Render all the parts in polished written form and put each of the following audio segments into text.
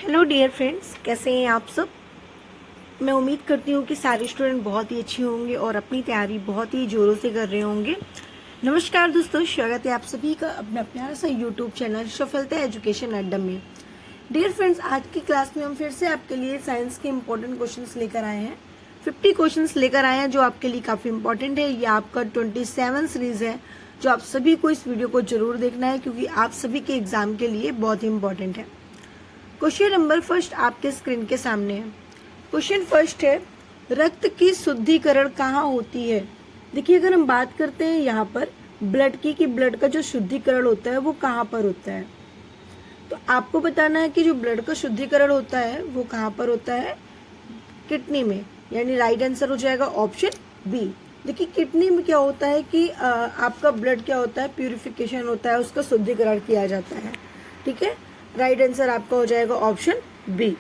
Hello dear friends, कैसे हैं आप सब। मैं उम्मीद करती हूँ कि सारे स्टूडेंट बहुत ही अच्छे होंगे और अपनी तैयारी बहुत ही जोरों से कर रहे होंगे। नमस्कार दोस्तों, स्वागत है आप सभी का अपना प्यारा सा यूट्यूब चैनल सफलता एजुकेशन अड्डा में। डियर फ्रेंड्स, आज की क्लास में हम फिर से आपके लिए साइंस के इम्पोर्टेंट क्वेश्चंस लेकर आए हैं। 50 क्वेश्चंस लेकर आए हैं जो आपके लिए काफ़ी इंपॉर्टेंट है। ये आपका 27 सीरीज है जो आप सभी को इस वीडियो को जरूर देखना है क्योंकि आप सभी के एग्जाम के लिए बहुत ही इंपॉर्टेंट है। क्वेश्चन नंबर फर्स्ट आपके स्क्रीन के सामने है। क्वेश्चन फर्स्ट है, रक्त की शुद्धिकरण कहाँ होती है। देखिए, अगर हम बात करते हैं यहाँ पर ब्लड की कि ब्लड का जो शुद्धिकरण होता है वो कहाँ पर होता है, तो आपको बताना है कि जो ब्लड का शुद्धिकरण होता है वो कहाँ पर होता है, किडनी में। यानी राइट आंसर हो जाएगा ऑप्शन बी। देखिए, किडनी में क्या होता है कि आपका ब्लड क्या होता है, प्यूरिफिकेशन होता है, उसका शुद्धिकरण किया जाता है। ठीक है, राइट आंसर आपका हो जाएगा ऑप्शन बी।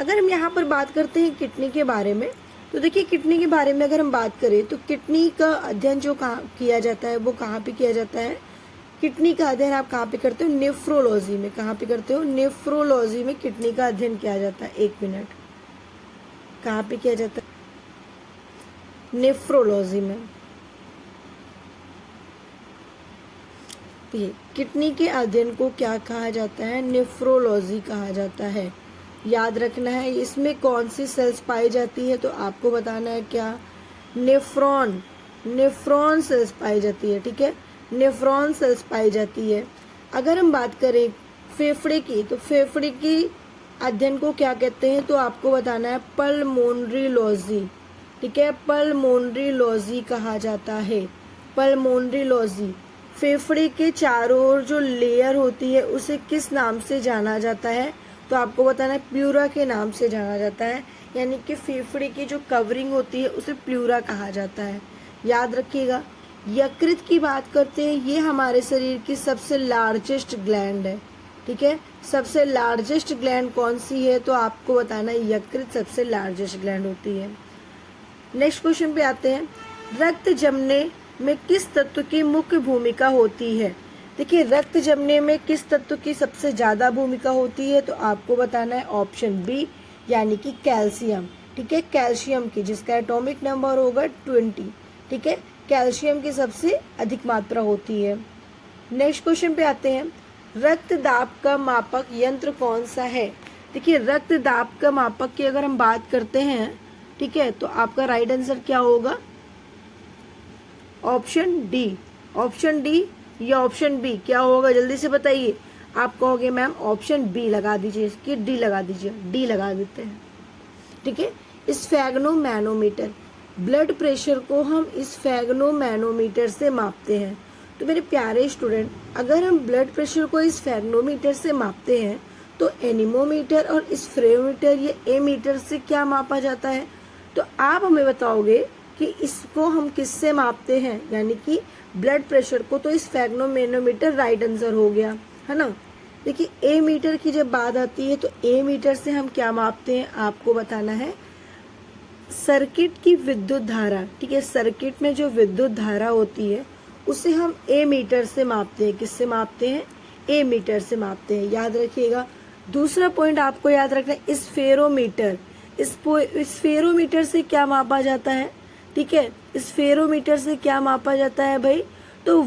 अगर हम यहाँ पर बात करते हैं किडनी के बारे में, तो देखिए किडनी के बारे में अगर हम बात करें तो किडनी का अध्ययन जो किया जाता है वो कहाँ पे किया जाता है। किडनी का अध्ययन आप कहाँ पे करते हो, नेफ्रोलॉजी में। कहाँ पे करते हो, नेफ्रोलॉजी में किडनी का अध्ययन किया जाता है। एक मिनट, कहाँ पे किया जाता है, नेफ्रोलॉजी में। किडनी के अध्ययन को क्या कहा जाता है, नेफ्रोलॉजी कहा जाता है। याद रखना है इसमें कौन सी सेल्स पाई जाती है, तो आपको बताना है क्या, नेफ्रॉन सेल्स पाई जाती है। ठीक है, नेफ्रॉन सेल्स पाई जाती है। अगर हम बात करें फेफड़े की, तो फेफड़े की अध्ययन को क्या कहते हैं, तो आपको बताना है पल्मोनरीलॉजी। ठीक है, पल्मोनरीलॉजी कहा जाता है, पल्मोनरीलॉजी। फेफड़े के चारों ओर जो लेयर होती है उसे किस नाम से जाना जाता है, तो आपको बताना है प्लूरा के नाम से जाना जाता है। यानी कि फेफड़े की जो कवरिंग होती है उसे प्लूरा कहा जाता है। याद रखिएगा। यकृत की बात करते हैं, ये हमारे शरीर की सबसे लार्जेस्ट ग्लैंड है। ठीक है, सबसे लार्जेस्ट ग्लैंड कौन सी है, तो आपको बताना है यकृत सबसे लार्जेस्ट ग्लैंड होती है। नेक्स्ट क्वेश्चन पे आते हैं, रक्त जमने में किस तत्व की मुख्य भूमिका होती है। देखिए, रक्त जमने में किस तत्व की सबसे ज्यादा भूमिका होती है, तो आपको बताना है ऑप्शन बी, यानी कि कैल्शियम। ठीक है, कैल्शियम की, जिसका एटॉमिक नंबर होगा 20। ठीक है, कैल्शियम की सबसे अधिक मात्रा होती है। नेक्स्ट क्वेश्चन पे आते हैं, रक्त दाब का मापक यंत्र कौन सा है। देखिए, रक्त दाब का मापक की अगर हम बात करते हैं, ठीक है, तो आपका राइट आंसर क्या होगा, ऑप्शन डी। ऑप्शन डी या ऑप्शन बी, क्या होगा जल्दी से बताइए। आप कहोगे मैम ऑप्शन बी लगा दीजिए कि डी लगा दीजिए, डी लगा देते हैं। ठीक है, स्फेग्नोमैनोमीटर, ब्लड प्रेशर को हम स्फेग्नोमैनोमीटर से मापते हैं। तो मेरे प्यारे स्टूडेंट, अगर हम ब्लड प्रेशर को स्फेग्नोमीटर से मापते हैं तो एनीमोमीटर और स्फेरोमीटर ये एमीटर से क्या मापा जाता है, तो आप हमें बताओगे कि इसको हम किससे मापते हैं, यानी कि ब्लड प्रेशर को, तो स्फेग्नोमैनोमीटर राइट आंसर हो गया, है ना। देखिए, ए मीटर की जब बात आती है तो ए मीटर से हम क्या मापते हैं, आपको बताना है सर्किट की विद्युत धारा। ठीक है, सर्किट में जो विद्युत धारा होती है उसे हम ए मीटर से मापते हैं। किससे मापते हैं, ए मीटर से मापते हैं। याद रखिएगा। दूसरा पॉइंट आपको याद रखना है, स्फेरोमीटर। स्फेरोमीटर से क्या मापा जाता है, ठीक है, स्फेरोमीटर से क्या मापा जाता है भाई, तो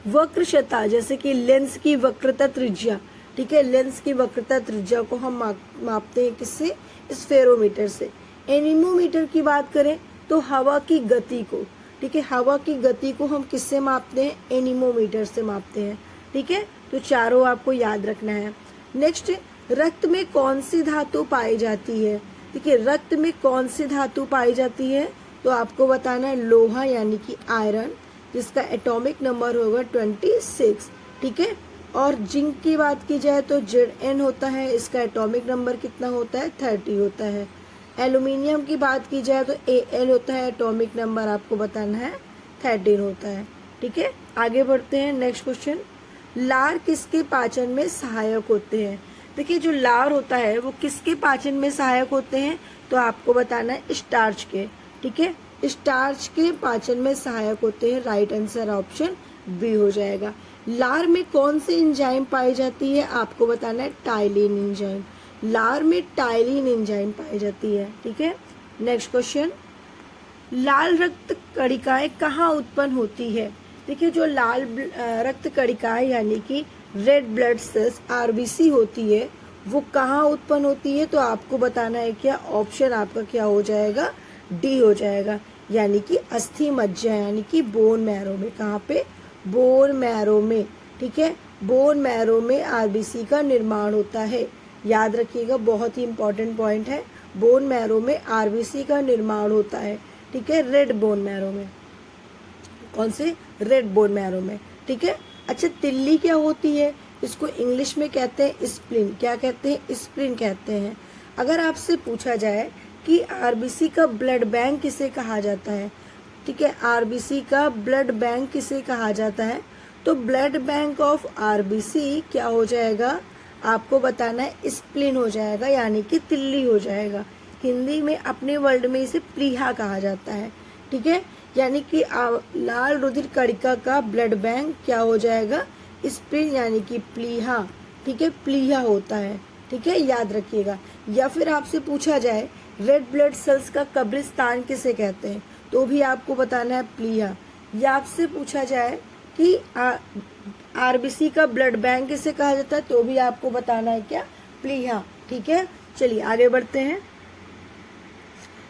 वक्रता, जैसे कि लेंस की वक्रता त्रिज्या। ठीक है, लेंस की वक्रता त्रिज्या को हम मापते हैं किससे, स्फेरोमीटर से। एनीमोमीटर की बात करें तो हवा की गति को, ठीक है, हवा की गति को हम किससे मापते हैं, एनीमोमीटर से मापते हैं। ठीक है, तो चारों आपको याद रखना है। नेक्स्ट, रक्त में कौन सी धातु पाई जाती है। देखिए, रक्त में कौन सी धातु पाई जाती है, तो आपको बताना है लोहा, यानी कि आयरन, जिसका एटॉमिक नंबर होगा 26। ठीक है, और जिंक की बात की जाए तो Zn होता है, इसका एटॉमिक नंबर कितना होता है, 30 होता है। एल्यूमिनियम की बात की जाए तो Al होता है, एटॉमिक नंबर आपको बताना है 13 होता है। ठीक है, आगे बढ़ते हैं। नेक्स्ट क्वेश्चन, लार किसके पाचन में सहायक होते हैं। देखिए, जो लार होता है वो किसके पाचन में सहायक होते हैं, तो आपको बताना है स्टार्च के। ठीक है, स्टार्च के पाचन में सहायक होते हैं। राइट आंसर ऑप्शन बी हो जाएगा। लार में कौन सी एंजाइम पाई जाती है, आपको बताना है टाइलिन एंजाइम। लार में टाइलिन एंजाइम पाई जाती है, ठीक है। नेक्स्ट क्वेश्चन, लाल रक्त कणिकाएं कहाँ उत्पन्न होती है। देखिए जो लाल रक्त कणिकाएं यानी कि रेड ब्लड सेल्स आरबीसी होती है वो कहाँ उत्पन्न होती है, तो आपको बताना है क्या, ऑप्शन आपका क्या हो जाएगा, डी हो जाएगा, यानी कि अस्थि मज्जा यानी कि बोन मैरो में। कहाँ पे, बोन मैरो में, ठीक है। बोन मैरो में आरबीसी का निर्माण होता है, याद रखिएगा, बहुत ही इंपॉर्टेंट पॉइंट है। बोन मैरो में आरबीसी का निर्माण होता है, ठीक है, रेड बोन मैरो में। कौन से, रेड बोन मैरो में, ठीक है। अच्छा तिल्ली क्या होती है, इसको इंग्लिश में कहते हैं स्प्लीन। क्या कहते हैं, स्प्लीन कहते हैं। अगर आपसे पूछा जाए कि आरबीसी का ब्लड बैंक किसे कहा जाता है, ठीक है, आरबीसी का ब्लड बैंक किसे कहा जाता है, तो ब्लड बैंक ऑफ आरबीसी क्या हो जाएगा, आपको बताना है स्प्लीन हो जाएगा, यानी कि तिल्ली हो जाएगा। हिंदी में अपने वर्ल्ड में इसे प्लीहा कहा जाता है, ठीक है। यानी कि लाल रुधिर कणिका का ब्लड बैंक क्या हो जाएगा, स्प्लीन यानी कि प्लीहा, ठीक है, प्लीहा होता है, ठीक है, याद रखिएगा। या फिर आपसे पूछा जाए रेड ब्लड सेल्स का कब्रिस्तान किसे कहते हैं, तो भी आपको बताना है प्लीहा। या आपसे पूछा जाए कि आरबीसी का ब्लड बैंक किसे कहा जाता है, तो भी आपको बताना है क्या, प्लीहा, ठीक है। चलिए आगे बढ़ते हैं,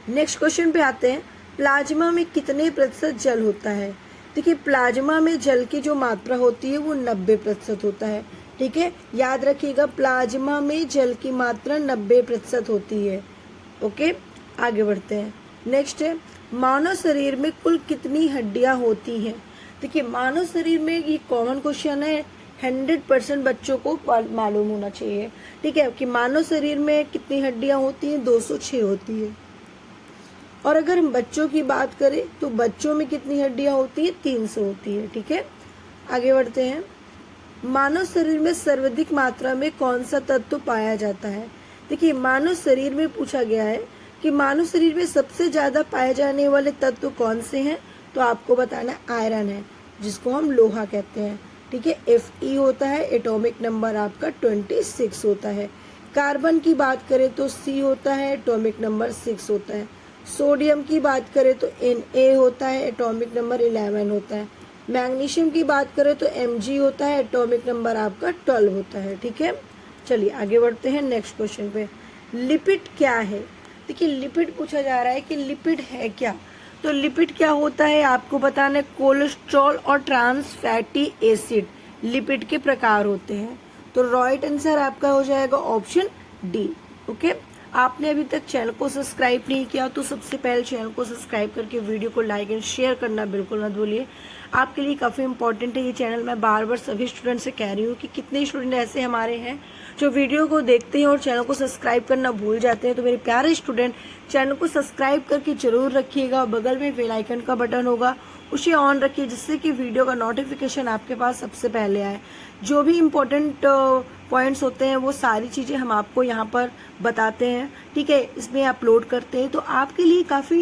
नेक्स्ट क्वेश्चन पे आते हैं। प्लाज्मा में कितने प्रतिशत जल होता है। देखिए प्लाज्मा में जल की जो मात्रा होती है वो 90% होता है, ठीक है, याद रखिएगा, प्लाज्मा में जल की मात्रा 90% होती है। ओके आगे बढ़ते हैं। नेक्स्ट है, मानव शरीर में कुल कितनी हड्डियां होती हैं। देखिए मानव शरीर में, ये कॉमन क्वेश्चन है, 100% बच्चों को मालूम होना चाहिए, ठीक है, कि मानव शरीर में कितनी हड्डियां होती हैं, 206 होती है। और अगर हम बच्चों की बात करें तो बच्चों में कितनी हड्डियां होती है, 300 होती है, ठीक है। आगे बढ़ते हैं, मानव शरीर में सर्वाधिक मात्रा में कौन सा तत्व पाया जाता है। देखिए मानव शरीर में पूछा गया है कि मानव शरीर में सबसे ज्यादा पाए जाने वाले तत्व कौन से हैं, तो आपको बताना आयरन है, जिसको हम लोहा कहते हैं, ठीक है। Fe होता है, एटॉमिक नंबर आपका 26 होता है। कार्बन की बात करें तो C होता है, एटॉमिक नंबर 6 होता है। सोडियम की बात करें तो Na होता है, एटॉमिक नंबर 11 होता है। मैग्नीशियम की बात करें तो Mg होता है, एटॉमिक नंबर आपका 12 होता है, ठीक है। चलिए आगे बढ़ते हैं नेक्स्ट क्वेश्चन पे। लिपिड क्या है। देखिए लिपिड पूछा जा रहा है कि लिपिड है क्या, तो लिपिड क्या होता है आपको बताना है, कोलेस्ट्रॉल और ट्रांस फैटी एसिड लिपिड के प्रकार होते हैं। तो राइट आंसर आपका हो जाएगा ऑप्शन डी। ओके, आपने अभी तक चैनल को सब्सक्राइब नहीं किया तो सबसे पहले चैनल को सब्सक्राइब करके वीडियो को लाइक एंड शेयर करना बिल्कुल मत भूलिए, आपके लिए काफ़ी इंपॉर्टेंट है ये चैनल। मैं बार बार सभी स्टूडेंट से कह रही हूँ कि कितने स्टूडेंट ऐसे हमारे हैं जो वीडियो को देखते हैं और चैनल को सब्सक्राइब करना भूल जाते हैं। तो मेरे प्यारे स्टूडेंट चैनल को सब्सक्राइब करके जरूर रखिएगा, बगल में बेल आइकन का बटन होगा उसे ऑन रखिए, जिससे कि वीडियो का नोटिफिकेशन आपके पास सबसे पहले आए। जो भी इम्पोर्टेंट पॉइंट्स होते हैं वो सारी चीज़ें हम आपको यहाँ पर बताते हैं, ठीक है, इसमें अपलोड करते हैं। तो आपके लिए काफ़ी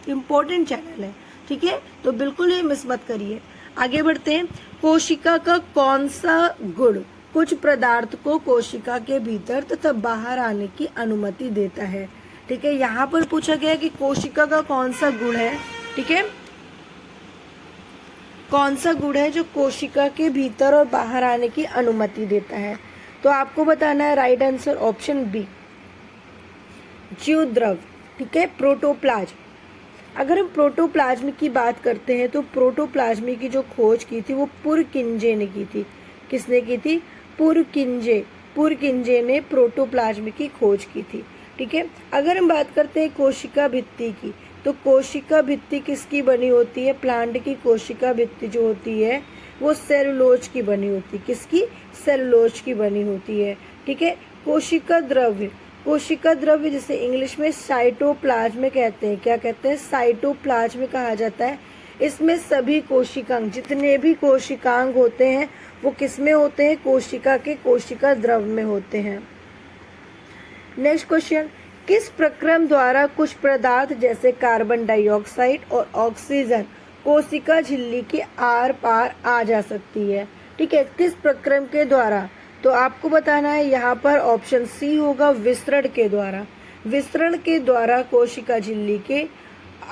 इम्पोर्टेंट चैनल है, ठीक है, तो बिल्कुल ये मिस मत करिए। आगे बढ़ते हैं। कोशिका का कौन सा गुण कुछ पदार्थ को कोशिका के भीतर तथा बाहर आने की अनुमति देता है, ठीक है। यहाँ पर पूछा गया कि कोशिका का कौन सा गुण है, ठीक है, कौन सा गुण है जो कोशिका के भीतर और बाहर आने की अनुमति देता है, तो आपको बताना है राइट आंसर ऑप्शन बी, जीव द्रव, ठीक है, प्रोटोप्लाज्म। अगर हम प्रोटोप्लाज्म की बात करते हैं तो प्रोटोप्लाज्म की जो खोज की थी वो पुरकिंजे ने की थी। किसने की थी, पुरकिंजे ने प्रोटोप्लाज्म की खोज की थी, ठीक है। अगर हम बात करते हैं कोशिका भित्ति की, तो कोशिका भित्ति किसकी बनी होती है, प्लांट की कोशिका भित्ति जो होती है वो सेलुलोज की बनी होती है। किसकी, सेलुलोज की बनी होती है, ठीक है। कोशिका द्रव्य जिसे इंग्लिश में साइटोप्लाज्म कहते हैं। क्या कहते हैं, साइटोप्लाज्म कहा जाता है। इसमें सभी कोशिकांग, जितने भी कोशिकांग होते हैं वो किसमें होते हैं, कोशिका के कोशिका द्रव में होते हैं। नेक्स्ट क्वेश्चन, किस प्रक्रम द्वारा कुछ पदार्थ जैसे कार्बन डाइऑक्साइड और ऑक्सीजन कोशिका झिल्ली के आर पार आ जा सकती है, ठीक है, किस प्रक्रम के द्वारा? तो आपको बताना है यहाँ पर ऑप्शन सी होगा, विस्तरण के द्वारा। विस्तरण के द्वारा कोशिका झिल्ली के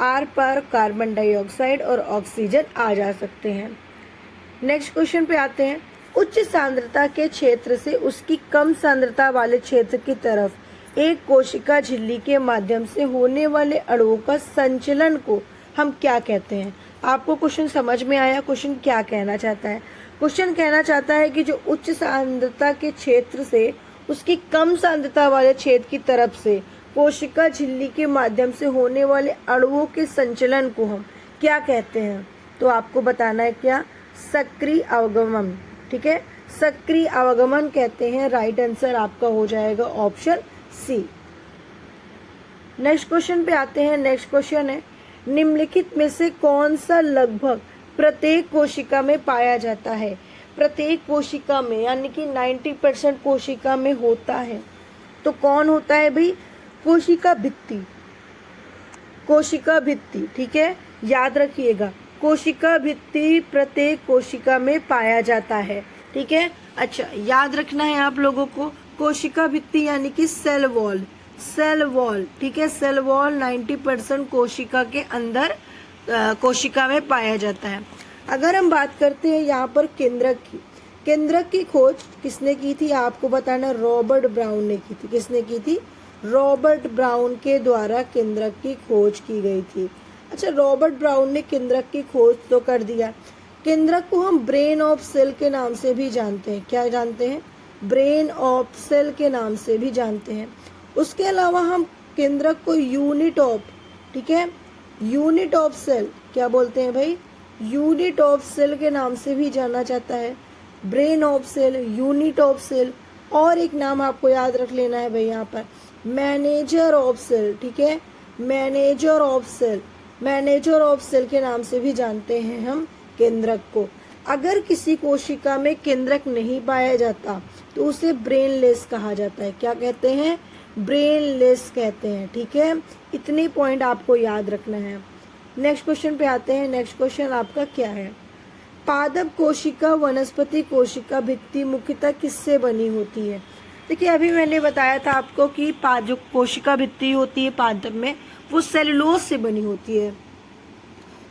आर पार कार्बन डाइऑक्साइड और ऑक्सीजन आ जा सकते हैं। नेक्स्ट क्वेश्चन पे आते हैं। उच्च सांद्रता के क्षेत्र से उसकी कम सांद्रता वाले क्षेत्र की तरफ एक कोशिका झिल्ली के माध्यम से होने वाले अणुओं का संचलन को हम क्या कहते हैं? आपको क्वेश्चन समझ में आया? क्वेश्चन क्या कहना चाहता है? क्वेश्चन कहना चाहता है कि जो उच्च सांद्रता के क्षेत्र से उसकी कम सांद्रता वाले क्षेत्र की तरफ से कोशिका झिल्ली के माध्यम से होने वाले अणुओं के संचलन को हम क्या कहते हैं? तो आपको बताना है क्या? सक्रिय अवगमन। ठीक है, सक्रिय अवगमन कहते हैं। राइट आंसर आपका हो जाएगा ऑप्शन सी। नेक्स्ट क्वेश्चन पे आते हैं। नेक्स्ट क्वेश्चन है, निम्नलिखित में से कौन सा लगभग प्रत्येक कोशिका में पाया जाता है? प्रत्येक कोशिका में यानी कि 90% कोशिका में होता है। तो कौन होता है भाई? कोशिका भित्ति। कोशिका भित्ति, ठीक है, याद रखिएगा, कोशिका भित्ति प्रत्येक कोशिका में पाया जाता है। ठीक है, अच्छा याद रखना है आप लोगों को, कोशिका भित्ति यानी कि सेल वॉल। सेल वॉल, ठीक है, सेल वॉल 90% कोशिका के अंदर कोशिका में पाया जाता है। अगर हम बात करते हैं यहाँ पर केंद्रक की, केंद्रक की खोज किसने की थी? आपको बताना, रॉबर्ट ब्राउन ने की थी। किसने की थी? रॉबर्ट ब्राउन के द्वारा केंद्रक की खोज की गई थी। अच्छा, रॉबर्ट ब्राउन ने केंद्रक की खोज तो कर दिया। केंद्रक को हम ब्रेन ऑफ सेल के नाम से भी जानते हैं। क्या जानते हैं? ब्रेन ऑफ सेल के नाम से भी जानते हैं। उसके अलावा हम केंद्रक को यूनिट ऑफ, ठीक है, यूनिट ऑफ सेल क्या बोलते हैं भाई? यूनिट ऑफ सेल के नाम से भी जाना जाता है। Brain of cell, unit of cell, और एक नाम आपको याद रख लेना है भाई यहाँ पर, मैनेजर ऑफ सेल। ठीक है, manager of cell, manager of cell के नाम से भी जानते हैं हम केंद्रक को। अगर किसी कोशिका में केंद्रक नहीं पाया जाता तो उसे ब्रेनलेस कहा जाता है। क्या कहते हैं? ब्रेनलेस कहते हैं। ठीक है, इतने पॉइंट आपको याद रखना है। नेक्स्ट क्वेश्चन पे आते हैं। नेक्स्ट क्वेश्चन आपका क्या है? पादप कोशिका वनस्पति कोशिका भित्ति मुख्यतः किससे बनी होती है? देखिए, अभी मैंने बताया था आपको कि जो कोशिका भित्ति होती है पादप में, वो सेलुलोज से बनी होती है।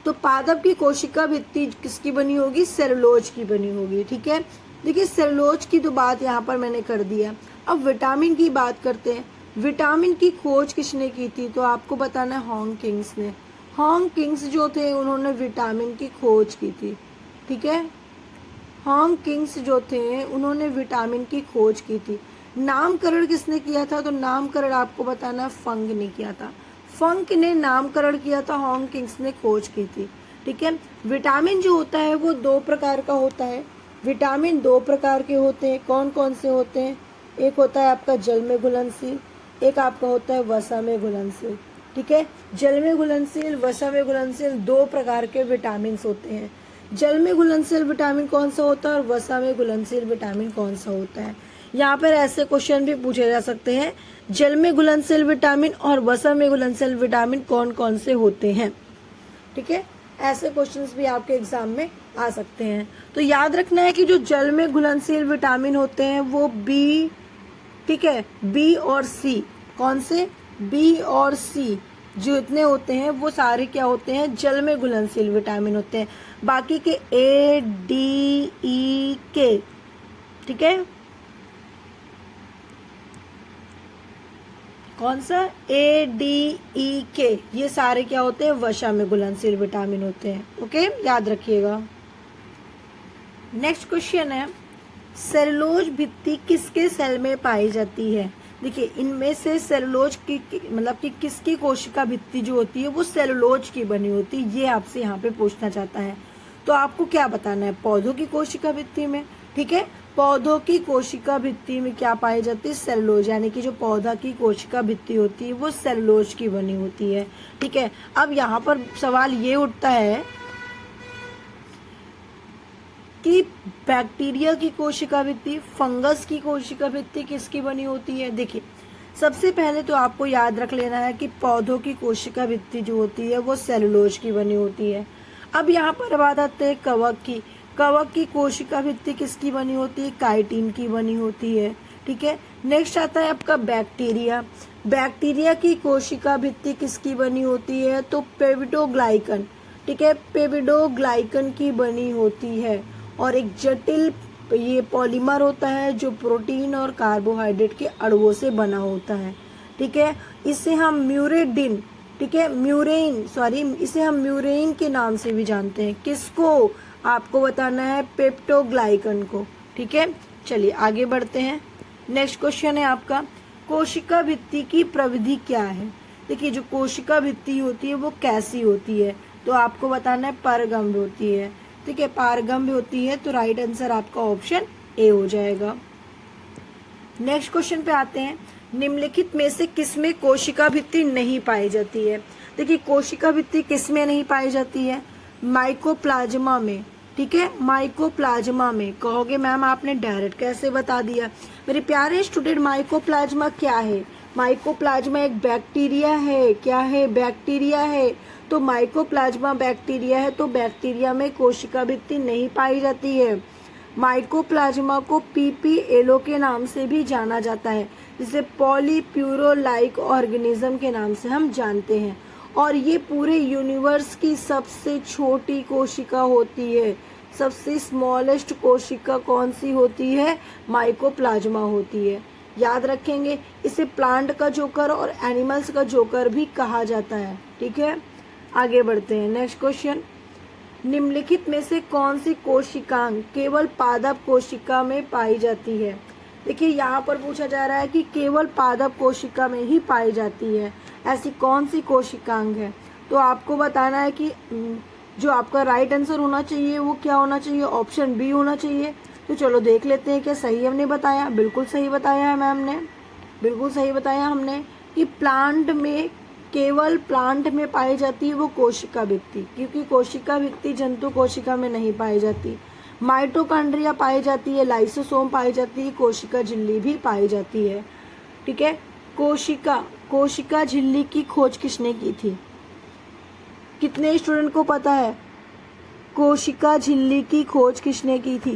तो पादप की कोशिका भित्ति किसकी बनी होगी? सेलुलोज की बनी होगी। ठीक है, देखिए सेलुलोज की तो बात यहाँ पर मैंने कर दिया। अब विटामिन की बात करते हैं। विटामिन की खोज किसने की थी? तो आपको बताना है हॉकिंग्स ने। हॉकिंग्स जो थे उन्होंने विटामिन की खोज की थी। ठीक है, हॉकिंग्स जो थे उन्होंने विटामिन की खोज की थी। नामकरण किसने किया था? तो नामकरण आपको बताना, फंक ने किया था। फंक ने नामकरण किया था, हॉकिंग्स ने खोज की थी। ठीक है, विटामिन जो होता है वो 2 प्रकार का होता है। विटामिन 2 प्रकार के होते हैं। कौन कौन से होते हैं? एक होता है आपका जल में घुलनशील, एक आपका होता है वसा में घुलनशील। ठीक है, जल में घुलनशील, वसा में घुलनशील, 2 प्रकार के विटामिन होते हैं। जल में घुलनशील विटामिन कौन सा होता है और वसा में घुलनशील विटामिन कौन सा होता है? यहाँ पर ऐसे क्वेश्चन भी पूछे जा सकते हैं, जल में घुलनशील विटामिन और वसा में घुलनशील विटामिन कौन कौन से होते हैं? ठीक है, ऐसे क्वेश्चंस भी आपके एग्जाम में आ सकते हैं। तो याद रखना है कि जो जल में घुलनशील विटामिन होते हैं वो बी, ठीक है, बी और सी, कौन से? बी और सी जो इतने होते हैं वो सारे क्या होते हैं? जल में घुलनशील विटामिन होते हैं। बाकी के ए, डी, ई, के, ठीक है, कौन सा? ए, डी, ई, के, ये सारे क्या होते हैं? वसा में घुलनशील विटामिन होते हैं। ओके, याद रखिएगा। नेक्स्ट क्वेश्चन है, सेलुलोज भित्ति किसके सेल में पाई जाती है? देखिए, इनमें से सेलुलोज की मतलब कि किसकी कोशिका भित्ति जो होती है वो सेलुलोज की बनी होती है, ये आपसे यहाँ पे पूछना चाहता है। तो आपको क्या बताना है? पौधों की कोशिका भित्ति में, ठीक है, पौधों की कोशिका भित्ति में क्या पाई जाती है? सेलुलोज, यानी कि जो पौधा की कोशिका भित्ति होती है वो सेलुलोज की बनी होती है। ठीक है, अब यहाँ पर सवाल ये उठता है कि बैक्टीरिया की कोशिका भित्ति, फंगस की कोशिका भित्ति किसकी बनी होती है? देखिए, सबसे पहले तो आपको याद रख लेना है कि पौधों की कोशिका भित्ति जो होती है वो सेलुलोज की बनी होती है। अब यहाँ पर बात आते हैं कवक की। कवक की कोशिका भित्ति किसकी बनी होती है? काइटिन की बनी होती है। ठीक है, नेक्स्ट आता है आपका बैक्टीरिया। बैक्टीरिया की कोशिका भित्ति किसकी बनी होती है? तो पेप्टिडोग्लाइकन। ठीक है, पेप्टिडोग्लाइकन की बनी होती है। और एक जटिल ये पॉलीमर होता है जो प्रोटीन और कार्बोहाइड्रेट के अणुओं से बना होता है। ठीक है, इसे हम म्यूरेडिन, ठीक है इसे हम म्यूरेइन के नाम से भी जानते हैं। किसको? आपको बताना है पेप्टिडोग्लाइकन को। ठीक है, चलिए आगे बढ़ते हैं। नेक्स्ट क्वेश्चन है आपका, कोशिका भित्ति की प्रविधि क्या है? देखिए, जो कोशिका भित्ति होती है वो कैसी होती है? तो आपको बताना है पारगम्य होती है। ठीक है, पारगम्य होती है, तो राइट आंसर आपका ऑप्शन ए हो जाएगा। नेक्स्ट क्वेश्चन पे आते हैं, निम्नलिखित में से किसमें कोशिका भित्ति नहीं पाई जाती है? देखिए, कोशिका भित्ति किसमें नहीं पाई जाती है? माइकोप्लाज्मा में। ठीक है, माइकोप्लाज्मा में। कहोगे मैम आपने डायरेक्ट कैसे बता दिया? मेरे प्यारे स्टूडेंट, माइकोप्लाज्मा क्या है? माइकोप्लाज्मा एक बैक्टीरिया है। क्या है? बैक्टीरिया है। तो माइकोप्लाज्मा बैक्टीरिया है, तो बैक्टीरिया में कोशिका भित्ति नहीं पाई जाती है। माइकोप्लाज्मा को पीपीएलओ के नाम से भी जाना जाता है, जिसे पॉलीप्यूरोलाइक ऑर्गेनिज्म के नाम से हम जानते हैं। और ये पूरे यूनिवर्स की सबसे छोटी कोशिका होती है। सबसे स्मॉलेस्ट कोशिका कौन सी होती है? माइकोप्लाज्मा होती है। याद रखेंगे, इसे प्लांट का जोकर और एनिमल्स का जोकर भी कहा जाता है। ठीक है, आगे बढ़ते हैं। नेक्स्ट क्वेश्चन, निम्नलिखित में से कौन सी कोशिकांग केवल पादप कोशिका में पाई जाती है? देखिए, यहाँ पर पूछा जा रहा है कि केवल पादप कोशिका में ही पाई जाती है, ऐसी कौन सी कोशिकांग है? तो आपको बताना है कि जो आपका राइट आंसर होना चाहिए वो क्या होना चाहिए? ऑप्शन बी होना चाहिए। तो चलो देख लेते हैं क्या सही हमने बताया। बिल्कुल सही बताया है मैम ने, बिल्कुल सही बताया हमने कि प्लांट में, केवल प्लांट में पाई जाती है वो कोशिका भित्ति, क्योंकि कोशिका भित्ति जंतु कोशिका में नहीं पाई जाती। माइटोकॉन्ड्रिया पाई जाती है, लाइसोसोम पाई जाती है, कोशिका झिल्ली भी पाई जाती है। ठीक है, कोशिका झिल्ली की खोज किसने की थी? कितने स्टूडेंट को पता है कोशिका झिल्ली की खोज किसने की थी?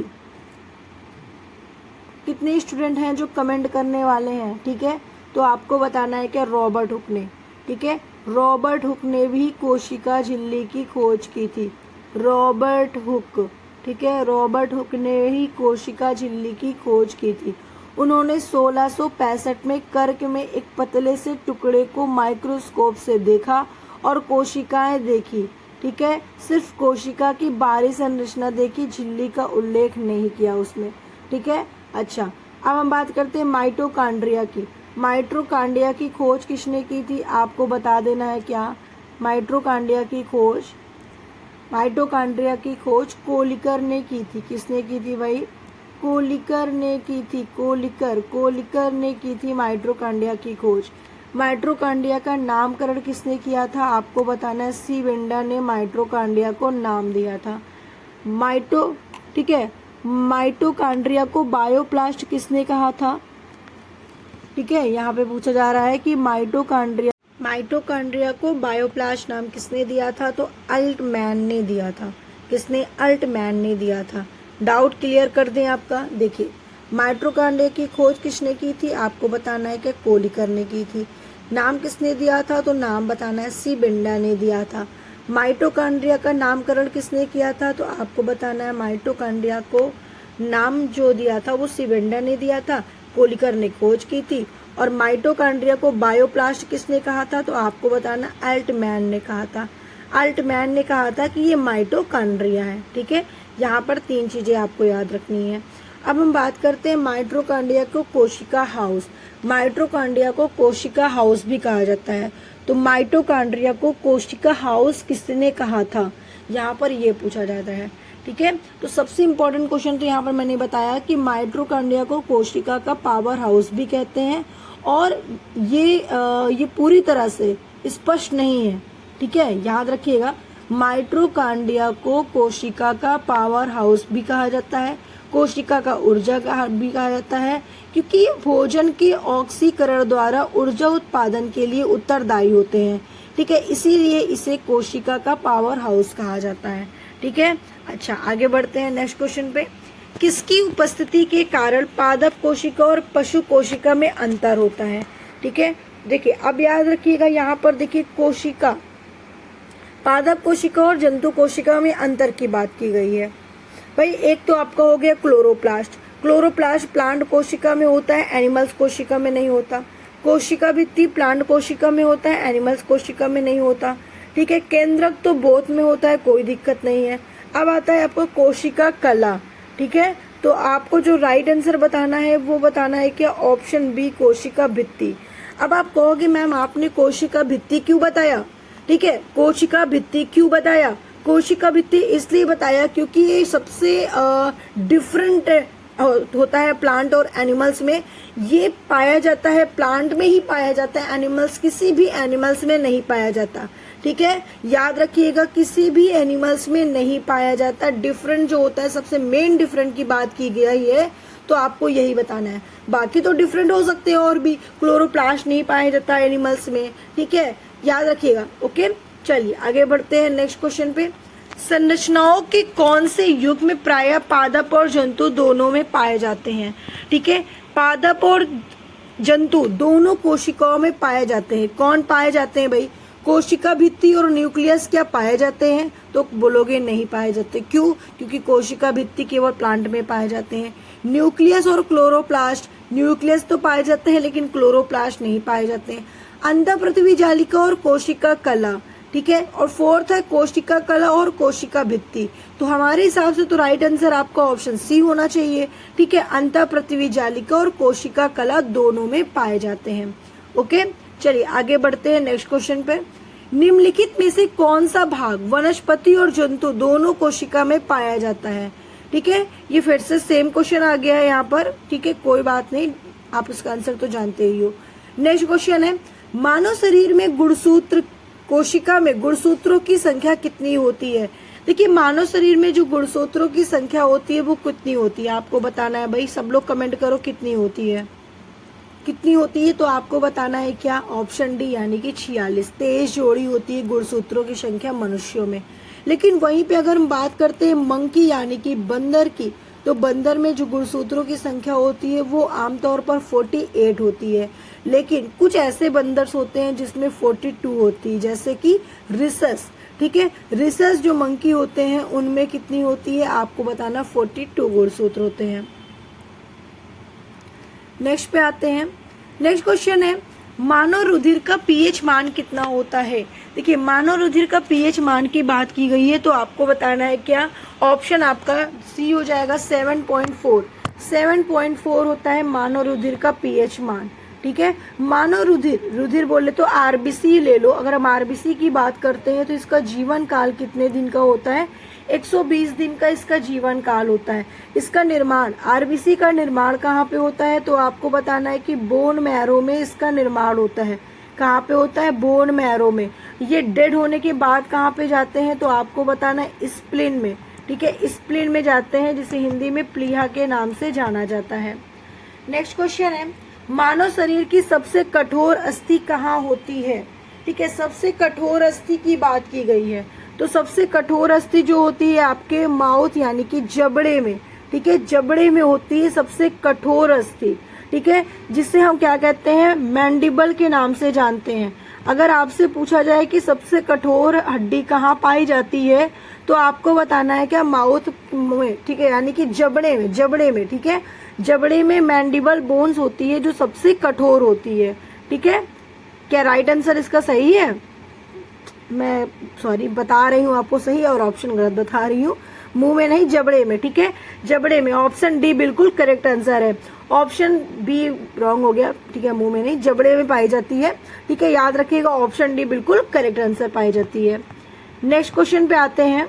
कितने स्टूडेंट हैं जो कमेंट करने वाले हैं? ठीक है, तो आपको बताना है कि रॉबर्ट हुक ने। ठीक है, रॉबर्ट हुक ने भी कोशिका झिल्ली की खोज की थी। रॉबर्ट हुक, ठीक है, रॉबर्ट हुक ने ही कोशिका झिल्ली की खोज की थी। उन्होंने 1665 में कर्क में एक पतले से टुकड़े को माइक्रोस्कोप से देखा और कोशिकाएं देखी। ठीक है, सिर्फ कोशिका की बाहरी संरचना देखी, झिल्ली का उल्लेख नहीं किया उसमें। ठीक है, अच्छा, अब हम बात करते हैं माइटोकॉन्ड्रिया की। माइटोकॉन्ड्रिया की खोज किसने की थी? आपको बता देना है क्या? माइटोकॉन्ड्रिया की खोज कोलिकर ने की थी। किसने की थी भाई? कोलिकर ने की थी। कोलिकर ने की थी माइटोकॉन्ड्रिया की खोज। माइटोकॉन्ड्रिया का नामकरण किसने किया था? आपको बताना है सी वेंडा ने माइटोकॉन्ड्रिया को नाम दिया था। ठीक है, माइटोकॉन्ड्रिया को बायोप्लास्ट किसने कहा था? ठीक है, यहाँ पे पूछा जा रहा है कि माइटोकॉन्ड्रिया को बायोप्लास्ट नाम किसने दिया था? तो अल्टमैन ने दिया था। किसने? अल्टमैन ने दिया था। डाउट क्लियर कर दें आपका। देखिए, माइटोकॉन्ड्रिया की खोज किसने की थी? आपको बताना है कि कोलिकर ने की थी। नाम किसने दिया था? तो नाम बताना है सी बेंडा ने दिया था। माइटोकॉन्ड्रिया का नामकरण किसने किया था? तो आपको बताना है माइटोकॉन्ड्रिया को नाम जो दिया था वो सी बेंडा ने दिया था, कोलिकर ने खोज की थी। और माइटोकॉन्ड्रिया को बायोप्लास्ट किसने कहा था? तो आपको बताना अल्टमैन ने कहा था। अल्टमैन ने कहा था कि ये माइटोकॉन्ड्रिया है। ठीक है, यहाँ पर 3 चीजें आपको याद रखनी है। अब हम बात करते हैं माइटोकॉन्ड्रिया को कोशिका हाउस। माइटोकॉन्ड्रिया को कोशिका हाउस भी कहा जाता है। तो माइटोकॉन्ड्रिया को कोशिका हाउस किसने कहा था? यहाँ पर ये पूछा जाता है। ठीक है, तो सबसे इम्पोर्टेंट क्वेश्चन तो यहाँ पर मैंने बताया कि माइटोकॉन्ड्रिया को कोशिका का पावर हाउस भी कहते हैं, और ये पूरी तरह से स्पष्ट नहीं है। ठीक है, याद रखिएगा, माइटोकॉन्ड्रिया को कोशिका का पावर हाउस भी कहा जाता है, कोशिका का ऊर्जा भी कहा जाता है, क्योंकि ये भोजन के ऑक्सीकरण द्वारा ऊर्जा उत्पादन के लिए उत्तरदायी होते हैं। ठीक है, इसीलिए इसे कोशिका का पावर हाउस कहा जाता है। ठीक है, अच्छा, आगे बढ़ते हैं नेक्स्ट क्वेश्चन पे। किसकी उपस्थिति के कारण पादप कोशिका और पशु कोशिका में अंतर होता है? ठीक है, देखिए अब याद रखिएगा, यहाँ पर देखिए कोशिका, पादप कोशिका और जंतु कोशिका में अंतर की बात की गई है। भाई एक तो आपका हो गया क्लोरोप्लास्ट। क्लोरोप्लास्ट प्लांट कोशिका में होता है, एनिमल्स कोशिका में नहीं होता। कोशिका भित्ति प्लांट कोशिका में होता है, एनिमल्स कोशिका में नहीं होता। ठीक है, केंद्रक तो बोथ में होता है, कोई दिक्कत नहीं है। अब आता है आपको कोशिका कला। ठीक है, तो आपको जो राइट आंसर बताना है वो बताना है क्या? ऑप्शन बी, कोशिका भित्ति। अब आप कहोगे मैम आपने कोशिका भित्ति क्यों बताया? ठीक है, कोशिका भित्ति क्यों बताया? कोशिका भित्ति इसलिए बताया क्योंकि ये सबसे डिफरेंट होता है प्लांट और एनिमल्स में। ये पाया जाता है प्लांट में ही पाया जाता है, एनिमल्स किसी भी एनिमल्स में नहीं पाया जाता। ठीक है, याद रखिएगा, किसी भी एनिमल्स में नहीं पाया जाता। डिफरेंट जो होता है, सबसे मेन डिफरेंट की बात की गई है, तो आपको यही बताना है। बाकी तो डिफरेंट हो सकते हैं और भी, क्लोरोप्लास्ट नहीं पाया जाता एनिमल्स में। ठीक है, याद रखिएगा। ओके, चलिए आगे बढ़ते हैं नेक्स्ट क्वेश्चन पे। संरचनाओं के कौन से युग में प्रायः पादप और जंतु दोनों में पाए जाते हैं? ठीक है, पादप और जंतु दोनों कोशिकाओं में पाए जाते हैं। कौन पाए जाते हैं भाई? कोशिका भित्ति और न्यूक्लियस क्या पाए जाते हैं? तो बोलोगे नहीं पाए जाते। क्यों? क्योंकि कोशिका भित्ति केवल प्लांट में पाए जाते हैं। न्यूक्लियस और क्लोरोप्लास्ट, न्यूक्लियस तो पाए जाते हैं लेकिन क्लोरोप्लास्ट नहीं पाए जाते हैं। अंतःपृथ्वी जालिका और कोशिका कला। ठीक है, और फोर्थ है कोशिका कला और कोशिका भित्ति। तो हमारे हिसाब से तो राइट आंसर आपका ऑप्शन सी होना चाहिए। ठीक है, अंतःपृथ्वी जालिका और कोशिका कला दोनों में पाए जाते हैं। ओके, चलिए आगे बढ़ते हैं नेक्स्ट क्वेश्चन पे। निम्नलिखित में से कौन सा भाग वनस्पति और जंतु दोनों कोशिका में पाया जाता है? ठीक है, ये फिर से सेम क्वेश्चन आ गया है यहाँ पर। ठीक है, कोई बात नहीं, आप इसका आंसर तो जानते ही हो। नेक्स्ट क्वेश्चन है, मानव शरीर में गुणसूत्र, कोशिका में गुणसूत्रों की संख्या कितनी होती है? देखिए, मानव शरीर में जो गुणसूत्रों की संख्या होती है वो कितनी होती है आपको बताना है। भाई सब लोग कमेंट करो कितनी होती है, कितनी होती है? तो आपको बताना है क्या? ऑप्शन डी यानी कि 46। 23 जोड़ी होती है गुणसूत्रों की संख्या मनुष्यों में। लेकिन वहीं पे अगर हम बात करते हैं मंकी यानी कि बंदर की, तो बंदर में जो गुणसूत्रों की संख्या होती है वो आमतौर पर 48 होती है। लेकिन कुछ ऐसे बंदर्स होते हैं जिसमें 42 होती है, जैसे कि रिसस। ठीक है, रिसस जो मंकी होते हैं उनमें कितनी होती है आपको बताना, 42 गुणसूत्र होते हैं। नेक्स्ट पे आते हैं। नेक्स्ट क्वेश्चन है, मानव रुधिर का पीएच मान कितना होता है? देखिए, मानव रुधिर का पीएच मान की बात की गई है, तो आपको बताना है क्या? ऑप्शन आपका सी हो जाएगा, 7.4। 7.4 होता है मानव रुधिर का पीएच मान। ठीक है, मानव रुधिर, रुधिर बोले तो आरबीसी ले लो। अगर हम आरबीसी की बात करते हैं तो इसका जीवन काल कितने दिन का होता है? 120 दिन का इसका जीवन काल होता है। इसका निर्माण, आरबीसी का निर्माण कहाँ पे होता है? तो आपको बताना है कि बोन मैरो में इसका निर्माण होता है। कहाँ पे होता है? बोन मैरो में। ये डेड होने के बाद कहाँ पे जाते हैं? तो आपको बताना है स्प्लीन में। ठीक है, स्प्लीन में जाते हैं, जिसे हिंदी में प्लीहा के नाम से जाना जाता है। नेक्स्ट क्वेश्चन है, मानव शरीर की सबसे कठोर अस्थि कहाँ होती है? ठीक है, सबसे कठोर अस्थि की बात की गई है, तो सबसे कठोर अस्थि जो होती है आपके माउथ यानी कि जबड़े में। ठीक है, जबड़े में होती है सबसे कठोर अस्थि। ठीक है, जिसे हम क्या कहते हैं? मैंडिबल के नाम से जानते हैं। अगर आपसे पूछा जाए कि सबसे कठोर हड्डी कहाँ पाई जाती है, तो आपको बताना है क्या? माउथ में। ठीक है, यानी कि जबड़े में, जबड़े में। ठीक है, जबड़े में मैंडिबल बोन्स होती है जो सबसे कठोर होती है। ठीक है, क्या राइट आंसर इसका सही है? मैं सॉरी बता रही हूँ आपको सही और ऑप्शन गलत बता रही हूँ। मुंह में नहीं, जबड़े में। ठीक है, जबड़े में। ऑप्शन डी बिल्कुल करेक्ट आंसर है। ऑप्शन बी रॉन्ग हो गया। ठीक है, मुंह में नहीं, जबड़े में पाई जाती है। ठीक है, याद रखिएगा, ऑप्शन डी बिल्कुल करेक्ट आंसर पाई जाती है। नेक्स्ट क्वेश्चन पे आते हैं,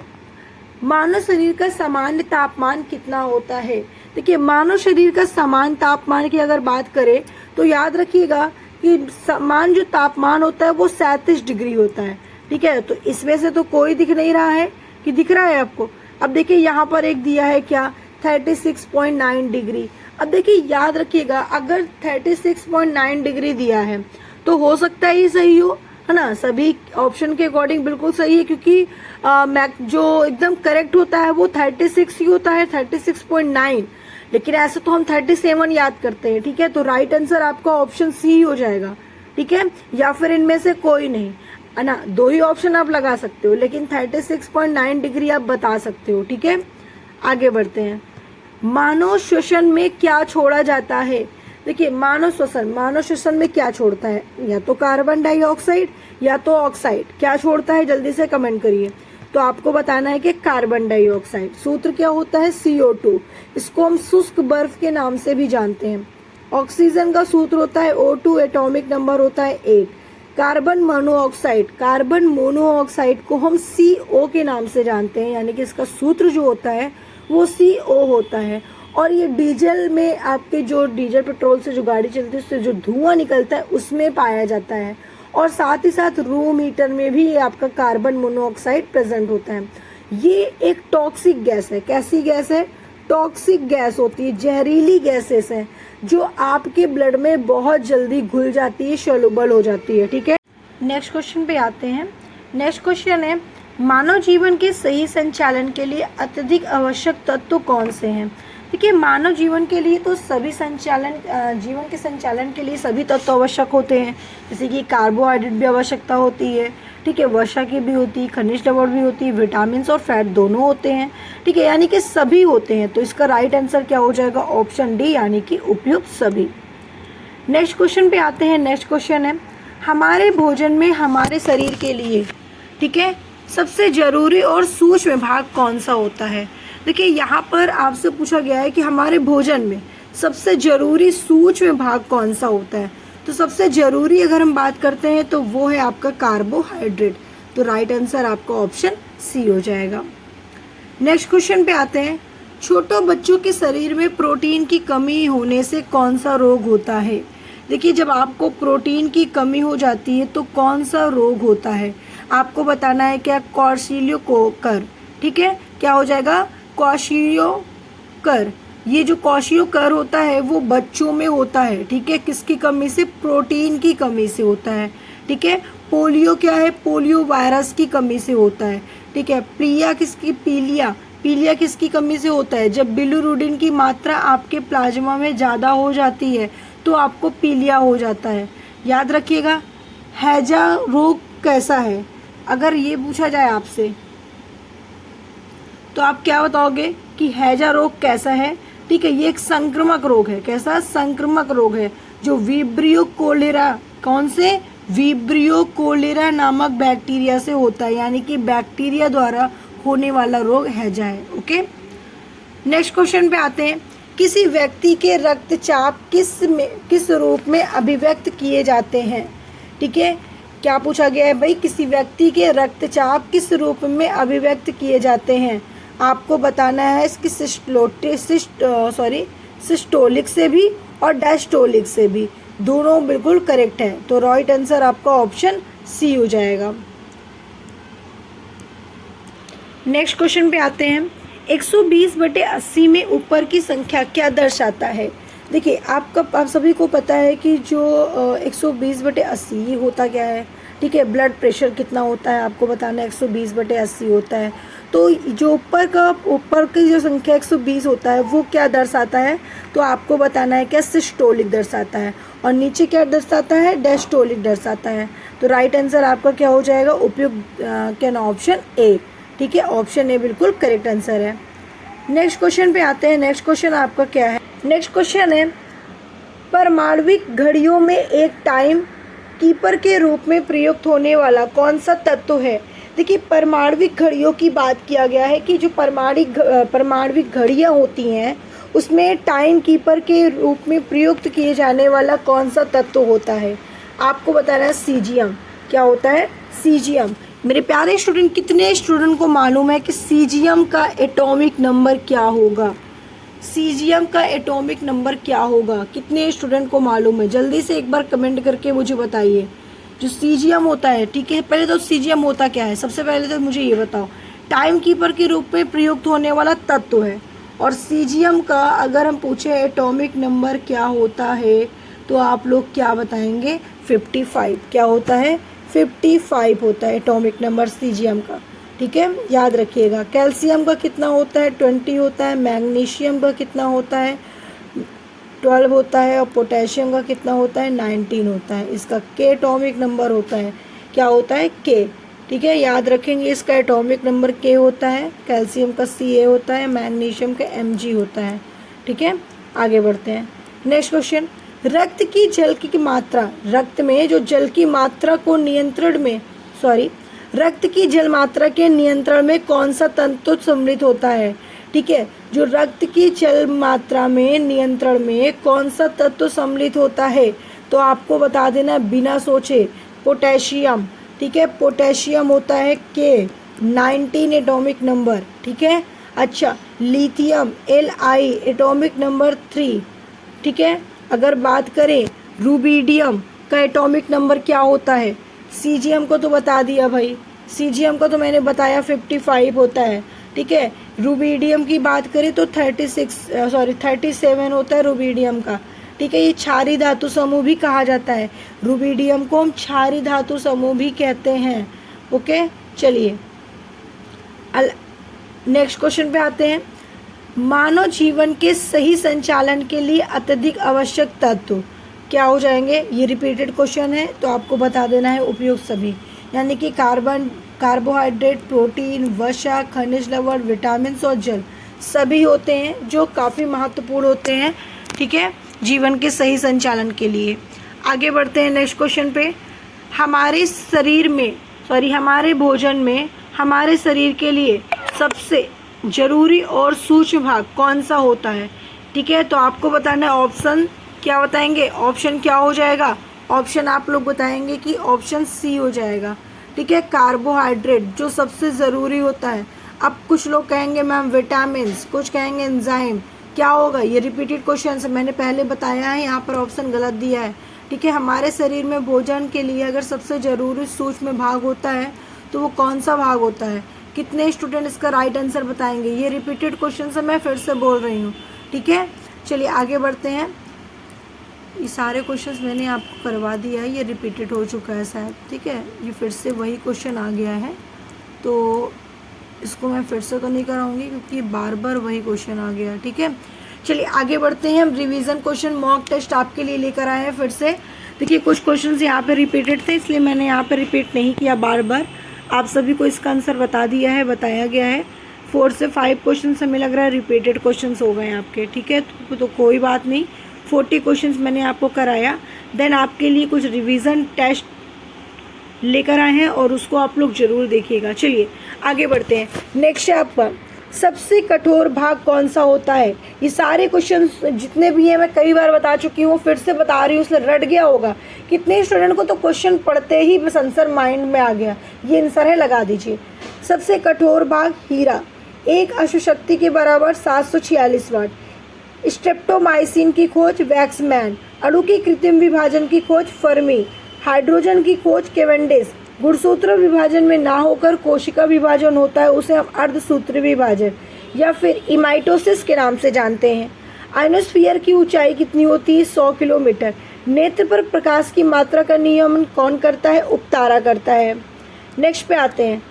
मानव शरीर का सामान्य तापमान कितना होता है? देखिए, मानव शरीर का सामान्य तापमान की अगर बात करें तो याद रखिएगा कि सामान्य जो तापमान होता है वो 37 डिग्री होता है। ठीक है, तो इसमें से तो कोई दिख नहीं रहा है कि दिख रहा है आपको? अब देखिए यहाँ पर एक दिया है क्या? 36.9 डिग्री। अब देखिए याद रखिएगा, अगर 36.9 डिग्री दिया है तो हो सकता है ये सही हो, है ना, सभी ऑप्शन के अकॉर्डिंग बिल्कुल सही है, क्योंकि जो एकदम करेक्ट होता है वो 36 ही होता है, 36.9, लेकिन ऐसे तो हम 37 याद करते हैं। ठीक है, तो राइट आंसर आपका ऑप्शन सी हो जाएगा। ठीक है, या फिर इनमें से कोई नहीं, है ना, दो ही ऑप्शन आप लगा सकते हो, लेकिन 36.9 डिग्री आप बता सकते हो। ठीक है, आगे बढ़ते हैं। मानव श्वसन में क्या छोड़ा जाता है? देखिए, मानव श्वसन में क्या छोड़ता है? या तो कार्बन डाइऑक्साइड या तो ऑक्साइड। क्या छोड़ता है, जल्दी से कमेंट करिए। तो आपको बताना है कि कार्बन डाइऑक्साइड। सूत्र क्या होता है? CO2। इसको हम शुष्क बर्फ के नाम से भी जानते हैं। ऑक्सीजन का सूत्र होता है O2, एटॉमिक नंबर होता है 8। कार्बन मोनोऑक्साइड को हम CO के नाम से जानते हैं, यानी कि इसका सूत्र जो होता है वो CO होता है। और ये डीजल में, आपके जो डीजल पेट्रोल से जो गाड़ी चलती है उससे जो धुआं निकलता है उसमें पाया जाता है। और साथ ही साथ रूम हीटर में भी आपका कार्बन मोनोऑक्साइड प्रेजेंट होता है। ये एक टॉक्सिक गैस है। कैसी गैस है? टॉक्सिक गैस होती है, जहरीली गैसेस है जो आपके ब्लड में बहुत जल्दी घुल जाती है, सोलुबल हो जाती है। ठीक है, नेक्स्ट क्वेश्चन पे आते हैं। नेक्स्ट क्वेश्चन है, मानव जीवन के सही संचालन के लिए अत्यधिक आवश्यक तत्व कौन से हैं? देखिए, मानव जीवन के लिए तो सभी जीवन के संचालन के लिए सभी तत्व आवश्यक होते हैं, जैसे कि कार्बोहाइड्रेट भी आवश्यकता होती है। ठीक है, वर्षा की भी होती है, खनिज लवण भी होती है, विटामिन और फैट दोनों होते हैं। ठीक है, यानी कि सभी होते हैं। तो इसका राइट आंसर क्या हो जाएगा? ऑप्शन डी, यानी कि उपयुक्त सभी। नेक्स्ट क्वेश्चन पे आते हैं। नेक्स्ट क्वेश्चन है, हमारे भोजन में हमारे शरीर के लिए, ठीक है, सबसे जरूरी और सूक्ष्म भाग कौन सा होता है? देखिए, यहाँ पर आपसे पूछा गया है कि हमारे भोजन में सबसे जरूरी सूक्ष्म भाग कौन सा होता है। तो सबसे जरूरी अगर हम बात करते हैं तो वो है आपका कार्बोहाइड्रेट। तो राइट आंसर आपका ऑप्शन सी हो जाएगा। नेक्स्ट क्वेश्चन पे आते हैं। छोटे बच्चों के शरीर में प्रोटीन की कमी होने से कौन सा रोग होता है? देखिए, जब आपको प्रोटीन की कमी हो जाती है तो कौन सा रोग होता है? आपको बताना है क्या? क्वार्सियोकर। ठीक है, क्या हो जाएगा? क्वार्सियोकर। ये जो क्वार्सियोकर होता है वो बच्चों में होता है। ठीक है, किसकी कमी से? प्रोटीन की कमी से होता है। ठीक है, पोलियो क्या है? पोलियो वायरस की कमी से होता है। ठीक है, पीलिया किसकी कमी से होता है? जब बिलिरुबिन की मात्रा आपके प्लाज्मा में ज़्यादा हो जाती है तो आपको पीलिया हो जाता है। याद रखिएगा। हैजा रोग कैसा है? अगर ये पूछा जाए आपसे तो आप क्या बताओगे कि हैजा रोग कैसा है? ठीक है, ये एक संक्रामक रोग है। कैसा? संक्रामक रोग है, जो विब्रियो कोलेरा, कौन से? विब्रियो कोलेरा नामक बैक्टीरिया से होता है, यानी कि बैक्टीरिया द्वारा होने वाला रोग हैजा है। ओके, नेक्स्ट क्वेश्चन पे आते हैं। किसी व्यक्ति के रक्तचाप किस रूप में अभिव्यक्त किए जाते हैं? ठीक है, क्या पूछा गया है भाई? किसी व्यक्ति के रक्तचाप किस रूप में अभिव्यक्त किए जाते हैं? आपको बताना है इसकी सिस्टोलिक से भी और डायस्टोलिक से भी, दोनों बिल्कुल करेक्ट है। तो राइट आंसर आपका ऑप्शन सी हो जाएगा। नेक्स्ट क्वेश्चन पे आते हैं। 120/80 में ऊपर की संख्या क्या दर्शाता है? देखिए, आप सभी को पता है कि जो 120/80 होता क्या है? ठीक है, ब्लड प्रेशर कितना होता है आपको बताना है। 120/80 होता है। तो जो ऊपर की जो संख्या 120 होता है वो क्या दर्शाता है? तो आपको बताना है क्या? सिस्टोलिक दर्शाता है। और नीचे क्या दर्शाता है? डायस्टोलिक दर्शाता है। तो राइट आंसर आपका क्या हो जाएगा? उपयुक्त क्या ना? Option A. ठीक है, ऑप्शन ए बिल्कुल करेक्ट आंसर है। नेक्स्ट क्वेश्चन पे आते हैं। नेक्स्ट क्वेश्चन आपका क्या है? नेक्स्ट क्वेश्चन है, परमाणविक घड़ियों में एक टाइम कीपर के रूप में प्रयुक्त होने वाला कौन सा तत्व है? देखिए, परमाणविक घड़ियों की बात किया गया है कि जो परमाणविक घड़ियाँ होती हैं उसमें टाइम कीपर के रूप में प्रयुक्त किए जाने वाला कौन सा तत्व होता है? आपको बताना है सीजियम। क्या होता है? सीजियम। मेरे प्यारे स्टूडेंट, कितने स्टूडेंट को मालूम है कि सीजियम का एटॉमिक नंबर क्या होगा? सीजियम का एटॉमिक नंबर क्या होगा? कितने स्टूडेंट को मालूम है? जल्दी से एक बार कमेंट करके मुझे बताइए। जो सीजियम होता है, ठीक है, पहले तो सीजियम होता क्या है? सबसे पहले तो मुझे ये बताओ। टाइम कीपर के रूप में प्रयुक्त होने वाला तत्व है। और सीजियम का अगर हम पूछे एटॉमिक नंबर क्या होता है तो आप लोग क्या बताएंगे? 55। क्या होता है? 55 होता है एटॉमिक नंबर सीजियम का, ठीक है, याद रखिएगा। कैल्शियम का कितना होता है? 20 होता है। मैग्नीशियम का कितना होता है? 12 होता है। और पोटेशियम का कितना होता है? 19 होता है। इसका के एटॉमिक नंबर होता है, क्या होता है? के, ठीक है, याद रखेंगे। इसका एटॉमिक नंबर के होता है। कैल्शियम का Ca होता है। मैग्नीशियम का Mg होता है, ठीक है। आगे बढ़ते हैं। नेक्स्ट क्वेश्चन, रक्त की जल की मात्रा, रक्त में जो जल की मात्रा को नियंत्रण में, रक्त की जल मात्रा के नियंत्रण में कौन सा तंतु सम्मिलित होता है? ठीक है, जो रक्त की जल मात्रा में नियंत्रण में कौन सा तत्व सम्मिलित होता है, तो आपको बता देना बिना सोचे, पोटेशियम, ठीक है। पोटेशियम होता है के, 19 एटॉमिक नंबर, ठीक है। अच्छा, लिथियम Li एटॉमिक नंबर 3, ठीक है। अगर बात करें रूबिडियम का एटॉमिक नंबर क्या होता है? सीजियम को तो बता दिया भाई, सीजियम को तो मैंने बताया 55 होता है, ठीक है। रूबिडियम की बात करें तो 37 होता है रूबिडियम का, ठीक है। ये क्षारीय धातु समूह भी कहा जाता है, रूबिडियम को हम क्षारीय धातु समूह भी कहते हैं। ओके, चलिए नेक्स्ट क्वेश्चन पे आते हैं। मानव जीवन के सही संचालन के लिए अत्यधिक आवश्यक तत्व क्या हो जाएंगे? ये रिपीटेड क्वेश्चन है तो आपको बता देना है उपयुक्त सभी, यानी कि कार्बोहाइड्रेट, प्रोटीन, वसा, खनिज लवण, विटामिन और जल सभी होते हैं जो काफ़ी महत्वपूर्ण होते हैं, ठीक है, जीवन के सही संचालन के लिए। आगे बढ़ते हैं नेक्स्ट क्वेश्चन पे। हमारे शरीर में हमारे भोजन में हमारे शरीर के लिए सबसे जरूरी और सूक्ष्म भाग कौन सा होता है? ठीक है, तो आपको बताना है ऑप्शन, क्या बताएंगे? ऑप्शन क्या हो जाएगा? ऑप्शन आप लोग बताएंगे कि ऑप्शन सी हो जाएगा, ठीक है, कार्बोहाइड्रेट जो सबसे ज़रूरी होता है। अब कुछ लोग कहेंगे मैम विटामिन, कुछ कहेंगे एंजाइम, क्या होगा? ये रिपीटेड क्वेश्चन है, मैंने पहले बताया है, यहाँ पर ऑप्शन गलत दिया है, ठीक है। हमारे शरीर में भोजन के लिए अगर सबसे ज़रूरी सूक्ष्म भाग होता है तो वो कौन सा भाग होता है? कितने स्टूडेंट इसका राइट आंसर बताएंगे? ये रिपीटेड क्वेश्चन है, मैं फिर से बोल रही हूँ, ठीक है। चलिए आगे बढ़ते हैं। ये सारे क्वेश्चंस मैंने आपको करवा दिया है, ये रिपीटेड हो चुका है शायद, ठीक है। ये फिर से वही क्वेश्चन आ गया है तो इसको मैं फिर से तो नहीं कराऊंगी क्योंकि बार बार वही क्वेश्चन आ गया, ठीक है। चलिए आगे बढ़ते हैं। हम रिवीजन क्वेश्चन मॉक टेस्ट आपके लिए लेकर आए हैं फिर से। देखिए कुछ क्वेश्चंस यहाँ पे रिपीटेड थे इसलिए मैंने यहाँ पे रिपीट नहीं किया बार बार, आप सभी को इसका आंसर बताया गया है। 4 से 5 क्वेश्चन हमें लग रहा है रिपीटेड क्वेश्चन हो गए आपके, ठीक है, तो कोई बात नहीं। 40 क्वेश्चंस मैंने आपको कराया, देन आपके लिए कुछ रिवीजन टेस्ट लेकर आए हैं और उसको आप लोग जरूर देखिएगा। चलिए आगे बढ़ते हैं। नेक्स्ट है आपका सबसे कठोर भाग कौन सा होता है? ये सारे क्वेश्चन जितने भी हैं मैं कई बार बता चुकी हूँ, फिर से बता रही हूँ, इसलिए रट गया होगा। कितने स्टूडेंट को तो क्वेश्चन पढ़ते ही बस आंसर माइंड में आ गया, ये आंसर है, लगा दीजिए। सबसे कठोर भाग हीरा, एक अशुशक्ति के बराबर 746 वाट। स्ट्रेप्टोमाइसिन की खोज वैक्समैन, अणु की कृत्रिम विभाजन की खोज फर्मी, हाइड्रोजन की खोज केवेंडिश, गुणसूत्र विभाजन में ना होकर कोशिका विभाजन होता है उसे हम अर्धसूत्री विभाजन या फिर इमाइटोसिस के नाम से जानते हैं। आयनोस्फीयर की ऊंचाई कितनी होती है? 100 किलोमीटर। नेत्र पर प्रकाश की मात्रा का नियमन कौन करता है? उपतारा करता है। नेक्स्ट पे आते हैं।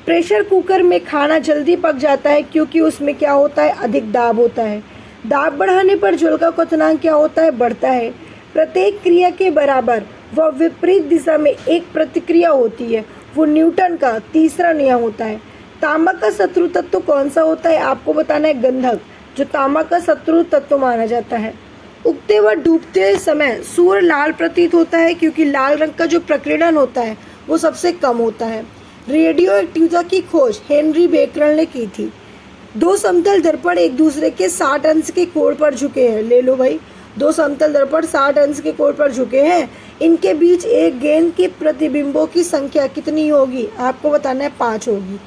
प्रेशर कुकर में खाना जल्दी पक जाता है क्योंकि उसमें क्या होता है? अधिक दाब होता है। दाब बढ़ाने पर जल का क्वथनांक क्या होता है? बढ़ता है। प्रत्येक क्रिया के बराबर व विपरीत दिशा में एक प्रतिक्रिया होती है, वो न्यूटन का तीसरा नियम होता है। तांबा का शत्रु तत्व कौन सा होता है? आपको बताना है गंधक, जो तांबा का शत्रु तत्व माना जाता है। उगते व डूबते समय सूर्य लाल प्रतीत होता है क्योंकि लाल रंग का जो प्रकीर्णन होता है वो सबसे कम होता है। रेडियो एक्टिविटी की खोज हेनरी बेकरल ने की थी। दो समतल दर्पण एक दूसरे के 60 अंश के कोण पर झुके हैं। ले लो भाई, दो समतल दर्पण 60 अंश के कोण पर झुके हैं, इनके बीच एक गेंद के प्रतिबिंबों की संख्या कितनी होगी? आपको बताना है 5 होगी।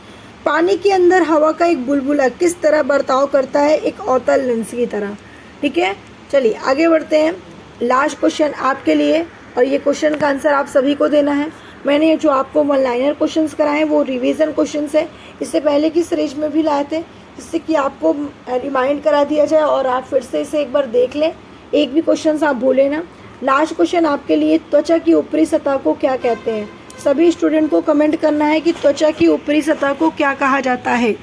पानी के अंदर हवा का एक बुलबुला किस तरह बर्ताव करता है? एक अवतल लेंस की तरह, ठीक है। चलिए आगे बढ़ते हैं। लास्ट क्वेश्चन आपके लिए, और ये क्वेश्चन का आंसर आप सभी को देना है। मैंने जो आपको 1 लाइनर क्वेश्चन कराए हैं वो रिवीजन क्वेश्चन है, इससे पहले की सीरीज में भी लाए थे, जिससे कि आपको रिमाइंड करा दिया जाए और आप फिर से इसे एक बार देख लें, एक भी क्वेश्चन आप भूलें ना। लास्ट क्वेश्चन आपके लिए, त्वचा की ऊपरी सतह को क्या कहते हैं? सभी स्टूडेंट को कमेंट करना है कि त्वचा की ऊपरी सतह को क्या कहा जाता है।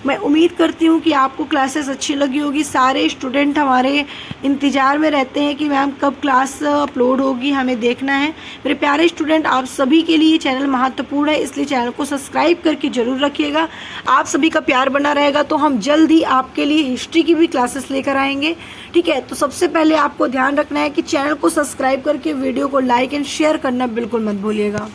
मैं उम्मीद करती हूँ कि आपको क्लासेस अच्छी लगी होगी। सारे स्टूडेंट हमारे इंतज़ार में रहते हैं कि मैम कब क्लास अपलोड होगी, हमें देखना है। मेरे प्यारे स्टूडेंट, आप सभी के लिए चैनल महत्वपूर्ण है, इसलिए चैनल को सब्सक्राइब करके ज़रूर रखिएगा। आप सभी का प्यार बना रहेगा तो हम जल्द ही आपके लिए हिस्ट्री की भी क्लासेस लेकर आएंगे। ठीक है, तो सबसे पहले आपको ध्यान रखना है कि चैनल को सब्सक्राइब करके वीडियो को लाइक एंड शेयर करना बिल्कुल मत भूलिएगा।